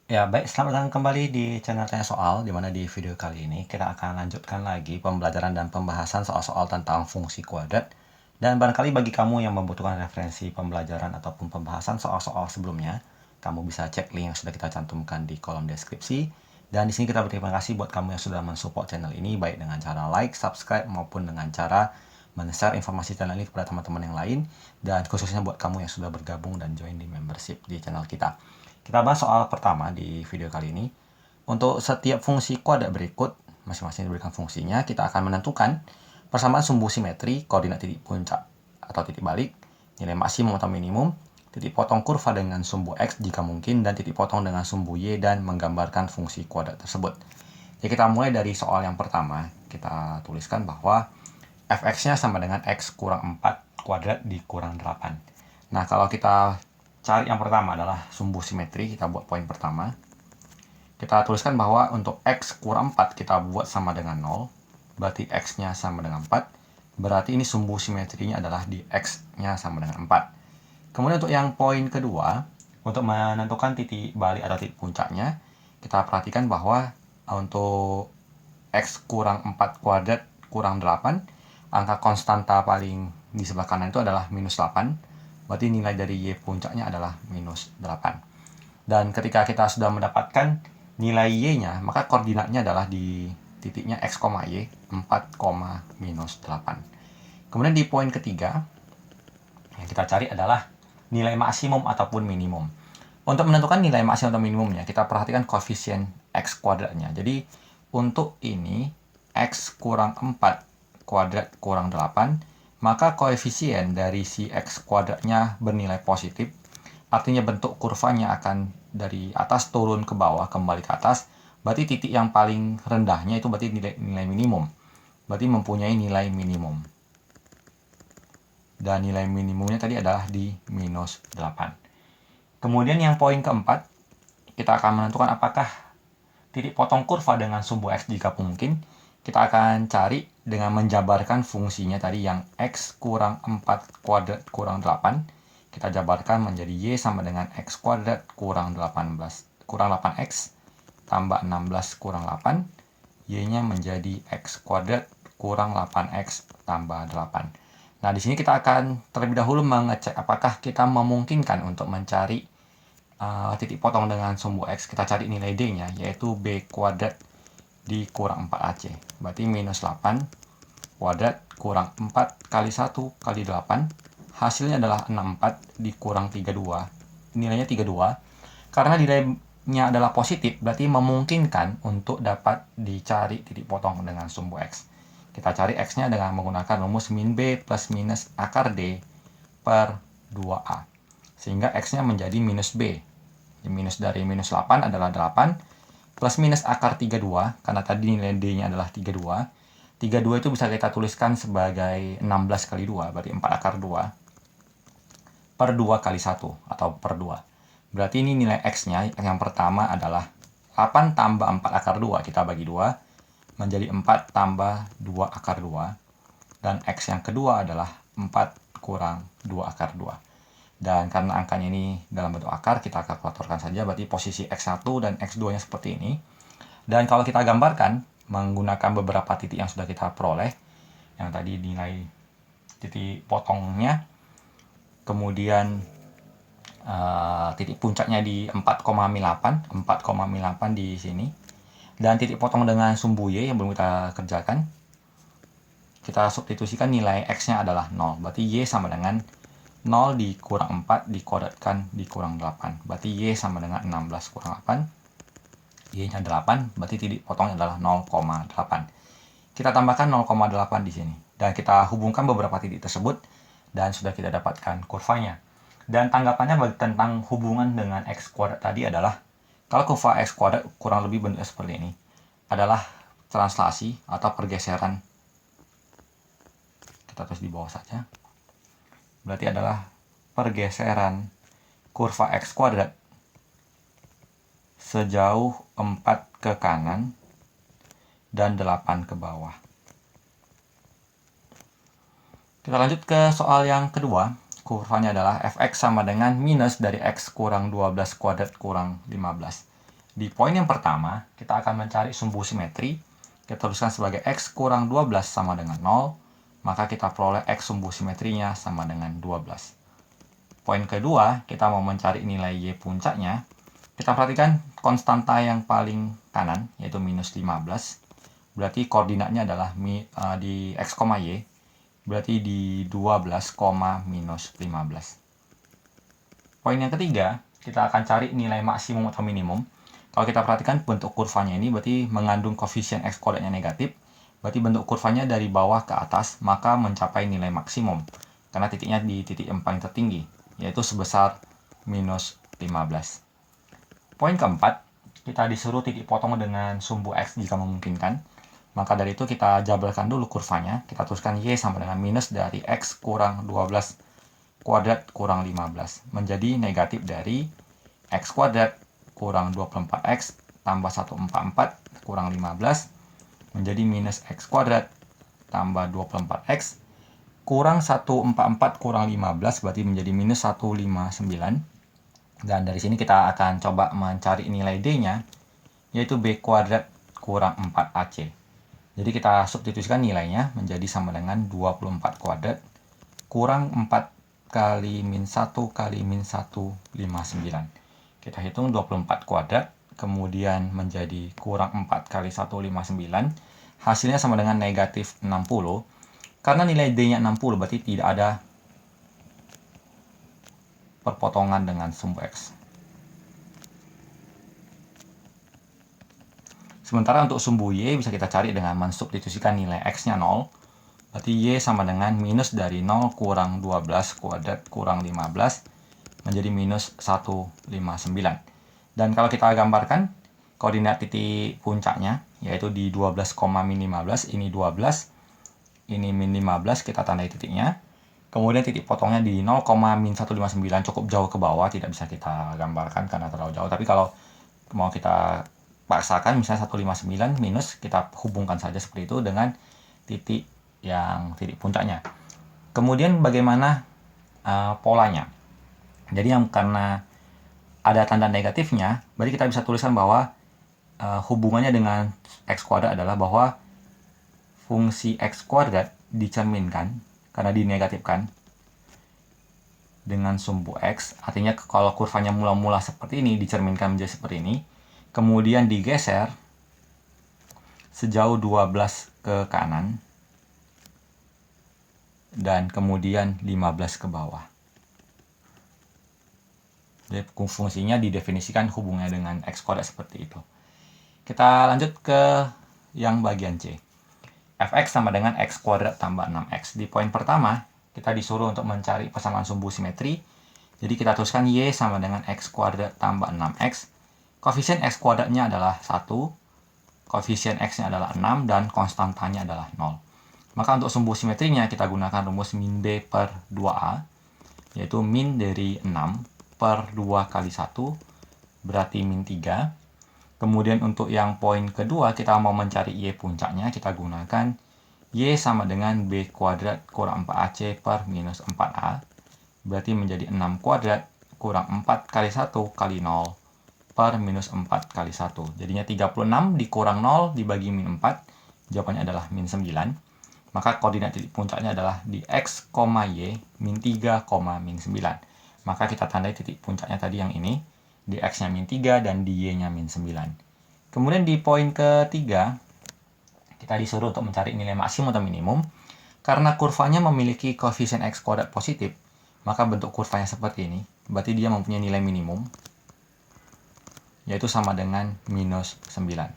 Ya, baik, selamat datang kembali di channel Tanya Soal, di mana di video kali ini kita akan lanjutkan lagi pembelajaran dan pembahasan soal-soal tentang fungsi kuadrat. Dan barangkali bagi kamu yang membutuhkan referensi pembelajaran ataupun pembahasan soal-soal sebelumnya, kamu bisa cek link yang sudah kita cantumkan di kolom deskripsi. Dan di sini kita berterima kasih buat kamu yang sudah mensupport channel ini, baik dengan cara like, subscribe, maupun dengan cara men-share informasi channel ini kepada teman-teman yang lain, dan khususnya buat kamu yang sudah bergabung dan join di membership di channel kita. Kita bahas soal pertama di video kali ini. Untuk setiap fungsi kuadrat berikut, masing-masing diberikan fungsinya, kita akan menentukan persamaan sumbu simetri, koordinat titik puncak atau titik balik, nilai maksimum atau minimum, titik potong kurva dengan sumbu X jika mungkin, dan titik potong dengan sumbu Y, dan menggambarkan fungsi kuadrat tersebut. Jadi kita mulai dari soal yang pertama. Kita tuliskan bahwa fx-nya sama dengan X kurang 4 kuadrat dikurang 8. Nah, kalau kita cari yang pertama adalah sumbu simetri, kita buat poin pertama. Kita tuliskan bahwa untuk X kurang 4 kita buat sama dengan 0, berarti X-nya sama dengan 4. Berarti ini sumbu simetrinya adalah di X-nya sama dengan 4. Kemudian untuk yang poin kedua, untuk menentukan titik balik atau titik puncaknya, kita perhatikan bahwa untuk X kurang 4 kuadrat kurang 8, angka konstanta paling di sebelah kanan itu adalah minus 8. Berarti nilai dari Y puncaknya adalah minus 8. Dan ketika kita sudah mendapatkan nilai Y-nya, maka koordinatnya adalah di titiknya X, Y, 4, minus 8. Kemudian di poin ketiga, yang kita cari adalah nilai maksimum ataupun minimum. Untuk menentukan nilai maksimum atau minimumnya, kita perhatikan koefisien X kuadratnya. Jadi, untuk ini, X kurang 4 kuadrat kurang 8, maka koefisien dari si X kuadratnya bernilai positif. Artinya bentuk kurvanya akan dari atas turun ke bawah, kembali ke atas. Berarti titik yang paling rendahnya itu berarti nilai minimum. Berarti mempunyai nilai minimum. Dan nilai minimumnya tadi adalah di minus 8. Kemudian yang poin keempat, kita akan menentukan apakah titik potong kurva dengan sumbu X jika mungkin. Kita akan cari dengan menjabarkan fungsinya tadi yang X kurang 4 kuadrat kurang 8. Kita jabarkan menjadi Y sama dengan X kuadrat kurang 8X tambah 16 kurang 8. Y-nya menjadi X kuadrat kurang 8X tambah 8. Nah, di sini kita akan terlebih dahulu mengecek apakah kita memungkinkan untuk mencari titik potong dengan sumbu X. Kita cari nilai D-nya, yaitu B kuadrat dikurang 4AC. Berarti minus 8 kuadrat kurang 4 kali 1 kali 8. Hasilnya adalah 64 dikurang 32. Nilainya 32. Karena nilainya adalah positif, berarti memungkinkan untuk dapat dicari titik potong dengan sumbu X. Kita cari X-nya dengan menggunakan rumus min B plus minus akar D per 2A. Sehingga X-nya menjadi minus B. Minus dari minus 8 adalah 8. Plus minus akar 32, karena tadi nilai D-nya adalah 32. 32 itu bisa kita tuliskan sebagai 16 kali 2, berarti 4 akar 2. Per 2 kali 1, atau per 2. Berarti ini nilai X-nya yang pertama adalah 8 tambah 4 akar 2, kita bagi 2, menjadi 4 tambah 2 akar 2. Dan X yang kedua adalah 4 kurang 2 akar 2. Dan karena angkanya ini dalam bentuk akar, kita kalkulatorkan saja. Berarti posisi X1 dan X2-nya seperti ini. Dan kalau kita gambarkan, menggunakan beberapa titik yang sudah kita peroleh, yang tadi nilai titik potongnya, kemudian titik puncaknya di 4,8 di sini, dan titik potong dengan sumbu Y yang belum kita kerjakan, kita substitusikan nilai X-nya adalah 0. Berarti Y sama dengan 0 dikurang 4 dikuadratkan dikurang 8. Berarti Y sama dengan 16 kurang 8. Y-nya 8, berarti titik potongnya adalah 0,8. Kita tambahkan 0,8 di sini. Dan kita hubungkan beberapa titik tersebut, dan sudah kita dapatkan kurvanya. Dan tanggapannya tentang hubungan dengan X kuadrat tadi adalah, kalau kurva X kuadrat kurang lebih bentuknya seperti ini, adalah translasi atau pergeseran. Kita tulis di bawah saja. Berarti adalah pergeseran kurva X kuadrat sejauh 4 ke kanan dan 8 ke bawah. Kita lanjut ke soal yang kedua. Kurvanya adalah fx sama dengan minus dari x kurang 12 kuadrat kurang 15. Di poin yang pertama, kita akan mencari sumbu simetri. Kita tuliskan sebagai X kurang 12 sama dengan 0, maka kita peroleh X sumbu simetrinya sama dengan 12. Poin kedua, kita mau mencari nilai Y puncaknya. Kita perhatikan konstanta yang paling kanan, yaitu minus 15. Berarti koordinatnya adalah di X, Y, berarti di 12, minus 15. Poin yang ketiga, kita akan cari nilai maksimum atau minimum. Kalau kita perhatikan bentuk kurvanya ini berarti mengandung koefisien X koordinatnya negatif. Berarti bentuk kurvanya dari bawah ke atas, maka mencapai nilai maksimum. Karena titiknya di titik yang paling tertinggi, yaitu sebesar minus 15. Poin keempat, kita disuruh titik potong dengan sumbu X jika memungkinkan. Maka dari itu kita jabarkan dulu kurvanya. Kita tuliskan Y sama dengan minus dari X kurang 12 kuadrat kurang 15. Menjadi negatif dari X kuadrat kurang 24X tambah 144 kurang 15. Menjadi minus X kuadrat tambah 24X kurang 144 kurang 15, berarti menjadi minus 159. Dan dari sini kita akan coba mencari nilai D-nya, yaitu B kuadrat kurang 4AC. Jadi kita substitusikan nilainya menjadi sama dengan 24 kuadrat kurang 4 kali min 1 kali min 1, 59. Kita hitung 24 kuadrat, kemudian menjadi kurang 4 kali 1, 59. Hasilnya sama dengan negatif 60. Karena nilai D-nya 60, berarti tidak ada perpotongan dengan sumbu X. Sementara untuk sumbu Y bisa kita cari dengan mensubstitusikan nilai X-nya 0. Berarti Y sama dengan minus dari 0 kurang 12 kuadrat kurang 15 menjadi minus 159. Dan kalau kita gambarkan koordinat titik puncaknya, yaitu di 12, min 15, ini 12, ini min 15, kita tandai titiknya. Kemudian titik potongnya di 0, min 159, cukup jauh ke bawah, tidak bisa kita gambarkan karena terlalu jauh. Tapi kalau mau kita paksakan, misalnya 159 minus, kita hubungkan saja seperti itu dengan titik puncaknya. Kemudian bagaimana polanya? Jadi yang karena ada tanda negatifnya, berarti kita bisa tuliskan bahwa hubungannya dengan X kuadrat adalah bahwa fungsi X kuadrat dicerminkan karena dinegatifkan dengan sumbu X. Artinya kalau kurvanya mula-mula seperti ini dicerminkan menjadi seperti ini, kemudian digeser sejauh 12 ke kanan dan kemudian 15 ke bawah. Jadi fungsinya didefinisikan hubungannya dengan X kuadrat seperti itu. Kita lanjut ke yang bagian C. Fx sama dengan X kuadrat tambah 6X. Di poin pertama, kita disuruh untuk mencari persamaan sumbu simetri. Jadi kita tuliskan Y sama dengan X kuadrat tambah 6X. Koefisien X kuadratnya adalah 1, koefisien X-nya adalah 6, dan konstantanya adalah 0. Maka untuk sumbu simetrinya kita gunakan rumus min B per 2A, yaitu min dari 6 per 2 kali 1, berarti min 3. Kemudian untuk yang poin kedua, kita mau mencari Y puncaknya, kita gunakan Y sama dengan B kuadrat kurang 4AC per minus 4A. Berarti menjadi 6 kuadrat kurang 4 kali 1 kali 0 per minus 4 kali 1. Jadinya 36 dikurang 0 dibagi min 4, jawabannya adalah min 9. Maka koordinat titik puncaknya adalah di X, Y, min 3, min 9. Maka kita tandai titik puncaknya tadi yang ini, di X-nya min 3 dan di Y-nya min 9. Kemudian di poin ketiga, kita disuruh untuk mencari nilai maksimum atau minimum. Karena kurvanya memiliki koefisien X kuadrat positif, maka bentuk kurvanya seperti ini. Berarti dia mempunyai nilai minimum, yaitu sama dengan minus 9.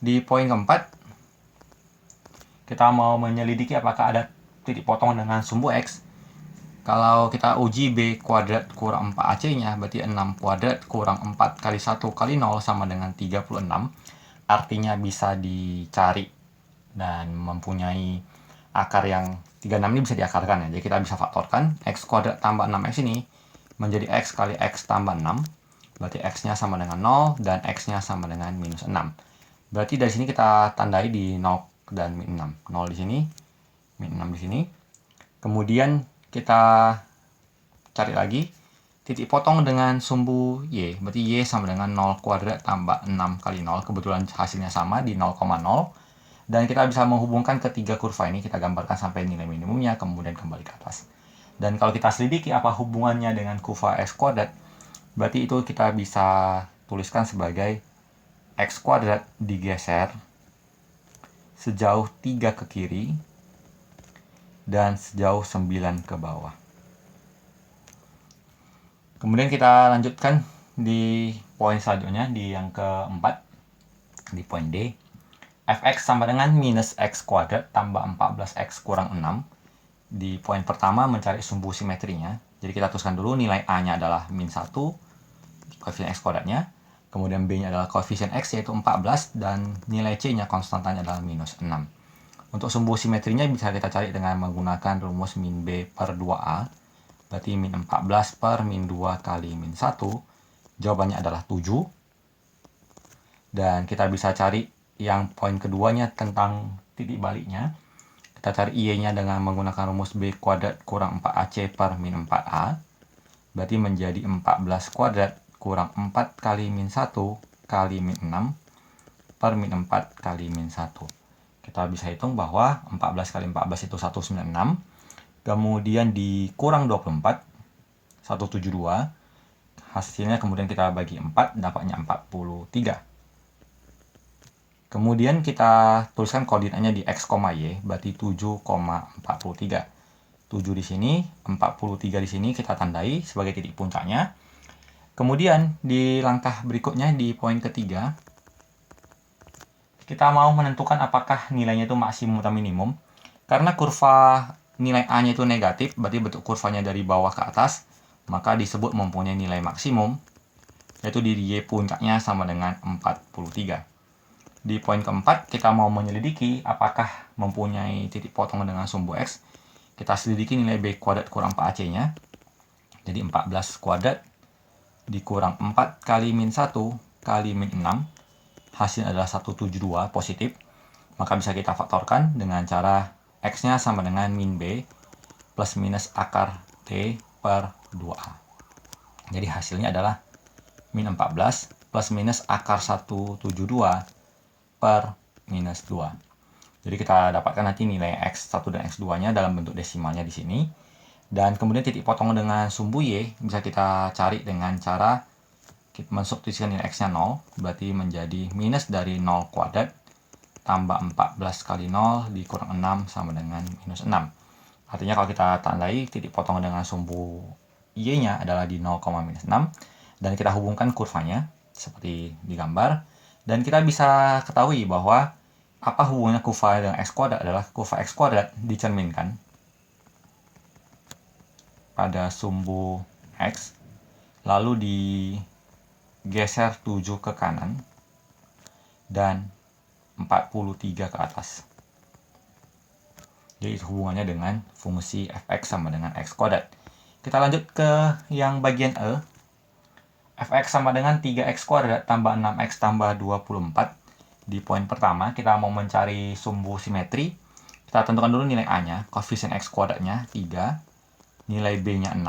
Di poin keempat, kita mau menyelidiki apakah ada titik potong dengan sumbu X. Kalau kita uji B kuadrat kurang 4AC-nya, berarti 6 kuadrat kurang 4 kali 1 kali 0 sama dengan 36. Artinya bisa dicari dan mempunyai akar yang 36 ini bisa diakarkan ya. Jadi kita bisa faktorkan X kuadrat tambah 6X ini menjadi X kali X tambah 6. Berarti X-nya sama dengan 0 dan X-nya sama dengan minus 6. Berarti dari sini kita tandai di 0 dan min 6. 0 di sini, min 6 di sini. Kemudian kita cari lagi titik potong dengan sumbu Y, berarti Y sama dengan 0 kuadrat tambah 6 kali 0. Kebetulan hasilnya sama di 0,0. Dan kita bisa menghubungkan ketiga kurva ini, kita gambarkan sampai nilai minimumnya, kemudian kembali ke atas. Dan kalau kita selidiki apa hubungannya dengan kurva X kuadrat, berarti itu kita bisa tuliskan sebagai X kuadrat digeser sejauh 3 ke kiri dan sejauh 9 ke bawah. Kemudian kita lanjutkan di poin selanjutnya, di yang keempat, di poin D. Fx sama dengan minus x kuadrat tambah 14x kurang 6. Di poin pertama mencari sumbu simetrinya. Jadi kita tuliskan dulu nilai A-nya adalah min 1, koefisien x kuadratnya. Kemudian B-nya adalah koefisien x yaitu 14, dan nilai C-nya konstantanya adalah minus 6. Untuk sumbu simetrinya bisa kita cari dengan menggunakan rumus min B per 2A. Berarti min 14 per min 2 kali min 1. Jawabannya adalah 7. Dan kita bisa cari yang poin keduanya tentang titik baliknya. Kita cari Y-nya dengan menggunakan rumus B kuadrat kurang 4AC per min 4A. Berarti menjadi 14 kuadrat kurang 4 kali min 1 kali min 6 per min 4 kali min 1. Kita bisa hitung bahwa 14 kali 14 itu 196. Kemudian dikurang 24, 172. Hasilnya kemudian kita bagi 4, dapatnya 43. Kemudian kita tuliskan koordinatnya di X, Y, berarti 7,43. 7 di sini, 43 di sini kita tandai sebagai titik puncaknya. Kemudian di langkah berikutnya di poin ketiga, kita mau menentukan apakah nilainya itu maksimum atau minimum. Karena kurva nilai A-nya itu negatif, berarti bentuk kurvanya dari bawah ke atas, maka disebut mempunyai nilai maksimum, yaitu di Y puncaknya sama dengan 43. Di poin keempat, kita mau menyelidiki apakah mempunyai titik potong dengan sumbu X. Kita selidiki nilai B kuadrat kurang 4AC-nya. Jadi 14 kuadrat dikurang 4 kali min 1 kali min 6. Hasilnya adalah 172 positif. Maka bisa kita faktorkan dengan cara X-nya sama dengan min B plus minus akar T per 2A. Jadi hasilnya adalah min 14 plus minus akar 172 per minus 2. Jadi kita dapatkan nanti nilai X1 dan X2-nya dalam bentuk desimalnya di sini. Dan kemudian titik potong dengan sumbu Y bisa kita cari dengan cara kita mensubstitusikan nilai X-nya 0. Berarti menjadi minus dari 0 kuadrat tambah 14 kali 0 dikurang 6 sama dengan minus 6. Artinya kalau kita tandai titik potong dengan sumbu Y-nya adalah di 0,-6. Dan kita hubungkan kurvanya seperti di gambar. Dan kita bisa ketahui bahwa apa hubungannya kurva dengan X kuadrat adalah kurva X kuadrat dicerminkan pada sumbu X. Lalu digeser 7 ke kanan. Dan 43 ke atas. Jadi hubungannya dengan fungsi fx sama dengan x kuadrat. Kita lanjut ke yang bagian E. Fx sama dengan 3x kuadrat tambah 6x tambah 24. Di poin pertama kita mau mencari sumbu simetri. Kita tentukan dulu nilai A-nya, koefisien x kuadratnya 3, nilai B-nya 6,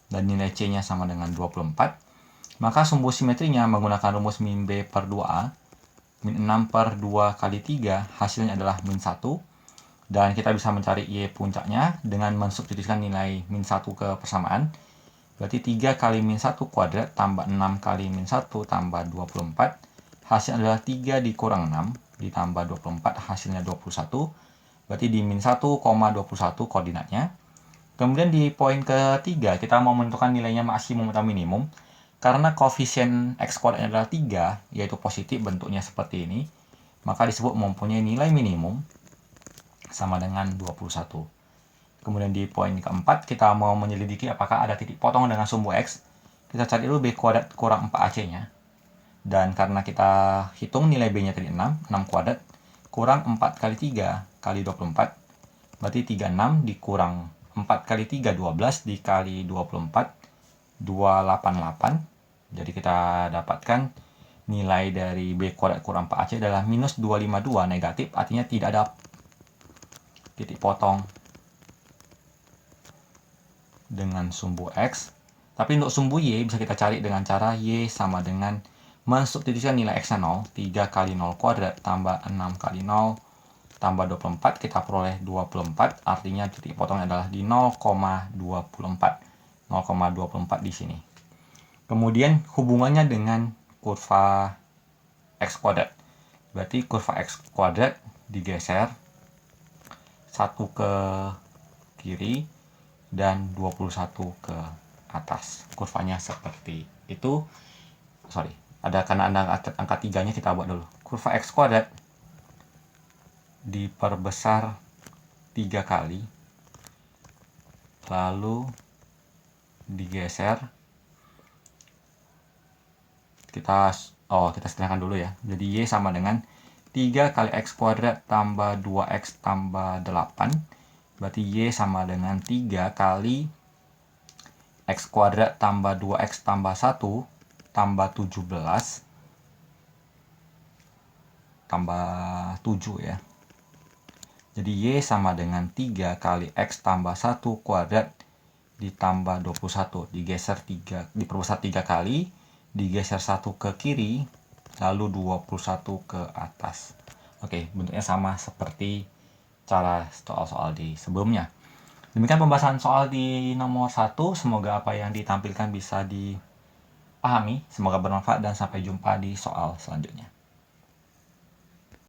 dan nilai C-nya sama dengan 24. Maka sumbu simetrinya menggunakan rumus min B per 2A. Min 6 per 2 kali 3 hasilnya adalah min 1. Dan kita bisa mencari Y puncaknya dengan mensubstitusikan nilai min 1 ke persamaan. Berarti 3 kali min 1 kuadrat tambah 6 kali min 1 tambah 24. Hasilnya adalah 3 dikurang 6 ditambah 24 hasilnya 21. Berarti di min 1,21 koordinatnya. Kemudian di poin ketiga kita mau menentukan nilainya maksimum atau minimum. Karena koefisien X kuadratnya adalah 3, yaitu positif bentuknya seperti ini, maka disebut mempunyai nilai minimum sama dengan 21. Kemudian di poin keempat, kita mau menyelidiki apakah ada titik potong dengan sumbu X. Kita cari dulu B kuadrat kurang 4AC-nya. Dan karena kita hitung nilai B-nya tadi 6 kuadrat, kurang 4 kali 3 kali 24, berarti 36 dikurang 4 kali 3, 12 dikali 24, 288. Jadi kita dapatkan nilai dari B kuadrat kurang 4AC adalah minus 252 negatif, artinya tidak ada titik potong dengan sumbu X. Tapi untuk sumbu Y bisa kita cari dengan cara Y sama dengan mensubstitusikan nilai X-nya 0, 3 kali 0 kuadrat tambah 6 kali 0 tambah 24, kita peroleh 24, artinya titik potongnya adalah di 0,24. 0,24 di sini. Kemudian hubungannya dengan kurva X kuadrat. Berarti kurva X kuadrat digeser 1 ke kiri dan 21 ke atas. Kurvanya seperti itu. Karena ada angka 3-nya, kita buat dulu. Kurva X kuadrat diperbesar 3 kali, lalu digeser. Kita sederhanakan dulu ya. Jadi Y sama dengan 3 kali X kuadrat tambah 2X tambah 8. Berarti Y sama dengan 3 kali X kuadrat tambah 2X tambah 1 tambah 17 tambah 7 ya. Jadi Y sama dengan 3 kali X tambah 1 kuadrat ditambah 21. Diperbesar 3 kali, digeser 1 ke kiri, lalu 21 ke atas. Oke, bentuknya sama seperti cara soal-soal di sebelumnya. Demikian pembahasan soal di nomor 1. Semoga apa yang ditampilkan bisa dipahami. Semoga bermanfaat dan sampai jumpa di soal selanjutnya.